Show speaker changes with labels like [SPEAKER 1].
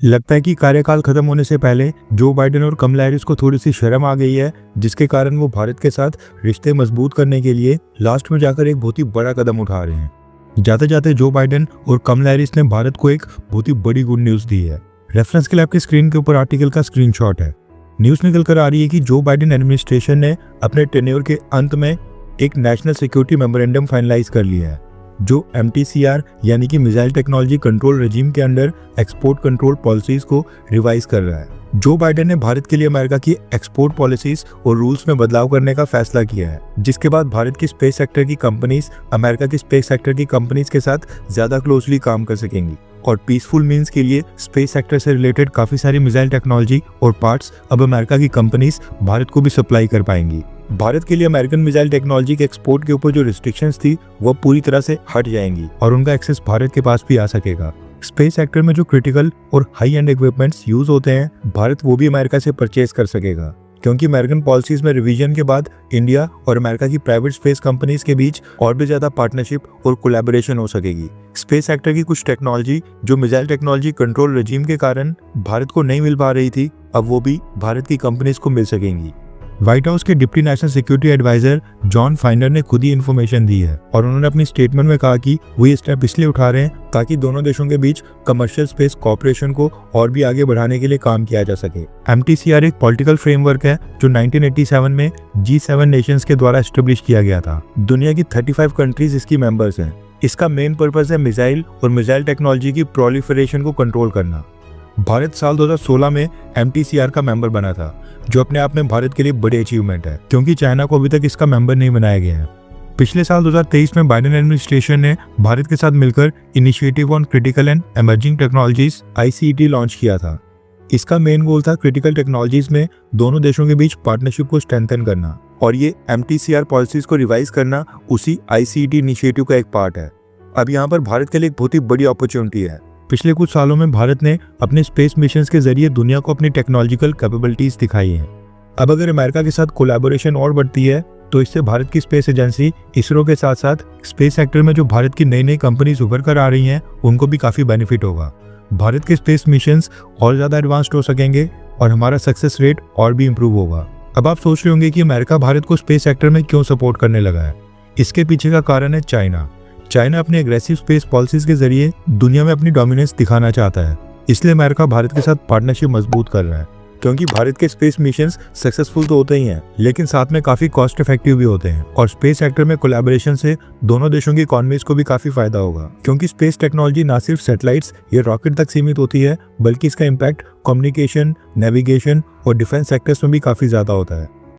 [SPEAKER 1] लगता है कि कार्यकाल खत्म होने से पहले जो बाइडेन और कमला हैरिस को थोड़ी सी शर्म आ गई है, जिसके कारण वो भारत के साथ रिश्ते मजबूत करने के लिए लास्ट में जाकर एक बहुत ही बड़ा कदम उठा रहे हैं। जाते जाते जो बाइडेन और कमला हैरिस ने भारत को एक बहुत ही बड़ी गुड न्यूज दी है। रेफरेंस के लिए आपकी स्क्रीन के ऊपर आर्टिकल का स्क्रीनशॉट है। न्यूज निकल कर आ रही है कि जो बाइडेन एडमिनिस्ट्रेशन ने अपने टेन्योर के अंत में एक नेशनल सिक्योरिटी मेमोरेंडम फाइनलाइज कर लिया है, जो MTCR यानी कि मिसाइल टेक्नोलॉजी कंट्रोल रेजिम के अंडर एक्सपोर्ट कंट्रोल पॉलिसीज को रिवाइज कर रहा है। जो बाइडेन ने भारत के लिए अमेरिका की एक्सपोर्ट पॉलिसीज और रूल्स में बदलाव करने का फैसला किया है, जिसके बाद भारत की स्पेस सेक्टर की कंपनीज अमेरिका की स्पेस सेक्टर की कंपनीज के साथ ज्यादा क्लोजली काम कर सकेंगी और पीसफुल मीन्स के लिए स्पेस सेक्टर से रिलेटेड काफी सारी मिसाइल टेक्नोलॉजी और पार्ट्स अब अमेरिका की कंपनीज भारत को भी सप्लाई कर पाएंगी। भारत के लिए अमेरिकन मिसाइल टेक्नोलॉजी के एक्सपोर्ट के ऊपर जो रिस्ट्रिक्शंस थी वो पूरी तरह से हट जाएंगी और उनका एक्सेस भारत के पास भी आ सकेगा। स्पेस सेक्टर में जो क्रिटिकल और हाई एंड इक्विपमेंट्स यूज होते हैं, भारत वो भी अमेरिका से परचेज कर सकेगा, क्योंकि अमेरिकन पॉलिसीज में रिवीजन के बाद इंडिया और अमेरिका की प्राइवेट स्पेस कंपनीज के बीच और भी ज्यादा पार्टनरशिप और कोलैबोरेशन हो सकेगी। स्पेस सेक्टर की कुछ टेक्नोलॉजी जो मिसाइल टेक्नोलॉजी कंट्रोल रेजिम के कारण भारत को नहीं मिल पा रही थी, अब वो भी भारत की कंपनीज को मिल सकेंगी। व्हाइट हाउस के deputy national security adviser John Finer ने खुद ही इन्फॉर्मेशन दी है और उन्होंने अपनी स्टेटमेंट में कहा कि वो ये स्टेप इसलिए उठा रहे हैं ताकि दोनों देशों के बीच कमर्शियल स्पेस कोऑपरेशन को और भी आगे बढ़ाने के लिए काम किया जा सके। MTCR एक पॉलिटिकल फ्रेमवर्क है जो 1987 में G7 नेशंस के द्वारा एस्टेब्लिश किया गया था। दुनिया की 35 कंट्रीज इसकी मेंबर्स हैं। इसका मेन पर्पस है मिसाइल और मिसाइल टेक्नोलॉजी की प्रोलिफरेशन को कंट्रोल करना। भारत साल 2016 में MTCR का मेंबर बना था, जो अपने आप में भारत के लिए बड़ी अचीवमेंट है, क्योंकि चाइना को अभी तक इसका मेंबर नहीं बनाया गया है। पिछले साल 2023 में बाइडेन एडमिनिस्ट्रेशन ने भारत के साथ मिलकर initiative on critical and emerging technologies ICET launch किया था। इसका मेन गोल था क्रिटिकल टेक्नोलॉजीज में दोनों देशों के बीच पार्टनरशिप को स्ट्रेंथन करना, और ये MTCR पॉलिसीज को रिवाइज करना उसी ICET इनिशिएटिव का एक पार्ट है। अब यहाँ पर भारत के लिए एक बहुत ही बड़ी अपॉर्चुनिटी है। पिछले कुछ सालों में भारत ने अपने स्पेस मिशंस के जरिए दुनिया को अपनी टेक्नोलॉजिकल कैपेबिलिटीज दिखाई हैं। अब अगर अमेरिका के साथ कोलैबोरेशन और बढ़ती है तो इससे भारत की स्पेस एजेंसी इसरो के साथ साथ स्पेस सेक्टर में जो भारत की नई नई कंपनीज उभर कर आ रही हैं, उनको भी काफी बेनिफिट होगा। भारत के स्पेस मिशंस और ज्यादा एडवांस्ड हो सकेंगे और हमारा सक्सेस रेट और भी इम्प्रूव होगा। अब आप सोच रहे होंगे कि अमेरिका भारत को स्पेस सेक्टर में क्यों सपोर्ट करने लगा है। इसके पीछे का कारण है चाइना। चाइना अपनी एग्रेसिव स्पेस पॉलिसीज के जरिए दुनिया में अपनी डोमिनेंस दिखाना चाहता है, इसलिए अमेरिका भारत के साथ पार्टनरशिप मजबूत कर रहा है। क्योंकि भारत के स्पेस मिशंस सक्सेसफुल तो होते ही हैं, लेकिन साथ में काफी कॉस्ट इफेक्टिव भी होते हैं, और स्पेस सेक्टर में कोलैबोरेशन से दोनों देशों की इकोनॉमीज को भी काफी फायदा होगा। क्योंकि स्पेस टेक्नोलॉजी ना सिर्फ सैटेलाइट्स या रॉकेट तक सीमित होती है, बल्कि इसका इम्पैक्ट कम्युनिकेशन, नेविगेशन और डिफेंस सेक्टर्स में भी काफी ज्यादा होता है।